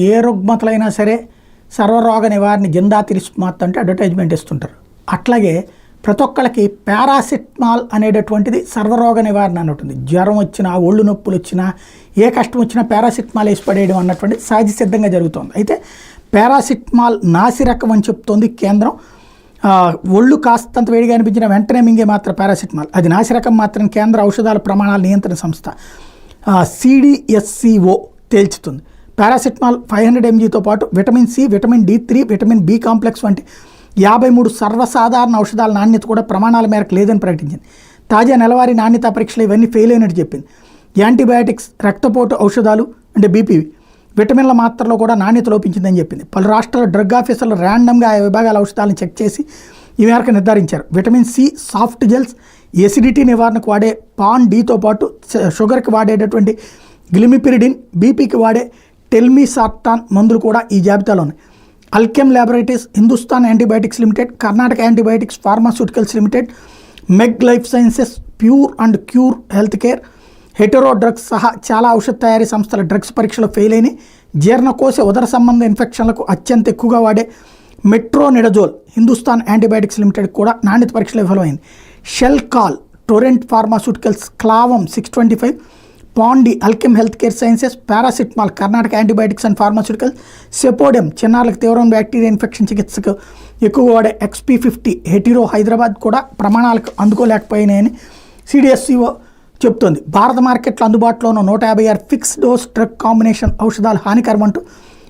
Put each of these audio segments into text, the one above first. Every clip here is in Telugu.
ఏ రుగ్మతలైనా సరే సర్వరోగ నివారణ జిందా తిరిస్మాత్ అంటే అడ్వర్టైజ్మెంట్ ఇస్తుంటారు. అట్లాగే ప్రతి ఒక్కళ్ళకి పారాసిటమాల్ అనేటటువంటిది సర్వరోగ నివారణ అని ఉంటుంది. జ్వరం వచ్చినా, ఒళ్ళు నొప్పులు వచ్చినా, ఏ కష్టం వచ్చినా పారాసిటమాల్ వేసి పడేయడం అన్నటువంటి సహజ సిద్ధంగా జరుగుతుంది. అయితే పారాసిటమాల్ నాసిరకం అని చెప్తోంది కేంద్రం. ఒళ్ళు కాస్తంత వేడిగా అనిపించిన వెంటనే మింగే మాత్రం పారాసిటమాల్ అది నాసిరకం మాత్రం కేంద్ర ఔషధాల ప్రమాణాల నియంత్రణ సంస్థ CDSCO తేల్చుతుంది. పారాసిటమాల్ 500 mgతో పాటు vitamin C, vitamin D3, vitamin B complex వంటి 53 సర్వసాధారణ ఔషధాల నాణ్యత కూడా ప్రమాణాల మేరకు లేదని ప్రకటించింది. తాజా నెలవారీ నాణ్యతా పరీక్షలు ఇవన్నీ ఫెయిల్ అయినట్టు చెప్పింది. యాంటీబయాటిక్స్, రక్తపోటు ఔషధాలు అంటే బీపీవి, విటమిన్ల మాత్రలో కూడా నాణ్యత లోపించిందని చెప్పింది. పలు రాష్ట్రాల డ్రగ్ ఆఫీసర్లు ర్యాండమ్గా ఆ విభాగాల ఔషధాలను చెక్ చేసి ఈ మేరకు నిర్ధారించారు. Vitamin C, soft gels, acidity నివారణకు వాడే పాన్ డీతో పాటు షుగర్కి వాడేటటువంటి గ్లిమిపిరిడిన్, బీపీకి వాడే టెల్మిసార్టాన్ మందులు కూడా ఈ జాబితాలో ఉన్నాయి. Alkem laboratories, Hindustan antibiotics limited, Karnataka antibiotics pharmaceuticals limited, మెగ్ life sciences, pure and cure health care, hetero drugs సహా చాలా ఔషధ తయారీ సంస్థల డ్రగ్స్ పరీక్షలు ఫెయిల్ అయినాయి. జీర్ణకోశ, ఉదర సంబంధ ఇన్ఫెక్షన్లకు అత్యంత ఎక్కువగా వాడే మెట్రోనిడజోల్, హిందుస్థాన్ యాంటీబయాటిక్స్ లిమిటెడ్ కూడా నాణ్యత పరీక్షలు విఫలమైంది. Shelcal, Torrent Pharmaceuticals, Clavam 625, పాండి, Alkem health care sciences, paracetamol, Karnataka antibiotics and pharmaceuticals, సెపోడియం, చిన్నారులకు తీవ్రమైన బ్యాక్టీరియా ఇన్ఫెక్షన్ చికిత్సకు ఎక్కువగా వాడే XP50, హెటిరో హైదరాబాద్ కూడా ప్రమాణాలకు అందుకోలేకపోయినాయని CDSCO చెప్తోంది. భారత మార్కెట్లో అందుబాటులో ఉన్న 156 ఫిక్స్ డోస్ డ్రగ్ కాంబినేషన్ ఔషధాలు హానికరం అంటూ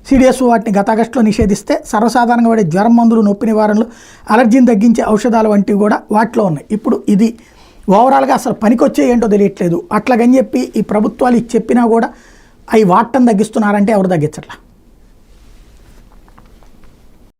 CDSCO వాటిని గత ఆగస్టులో నిషేధిస్తే సాధారణంగా వాడే జ్వరం మందులు, నొప్పి నివారణలు, అలర్జీని తగ్గించే ఔషధాలు వంటివి కూడా వాటిలో ఉన్నాయి. ఇప్పుడు ఇది ఓవరాల్గా అసలు పనికొచ్చే ఏంటో తెలియట్లేదు. అట్లాగని చెప్పి ఈ ప్రభుత్వాలు చెప్పినా కూడా అవి వాడటం తగ్గిస్తున్నారంటే ఎవరు తగ్గించట్లా.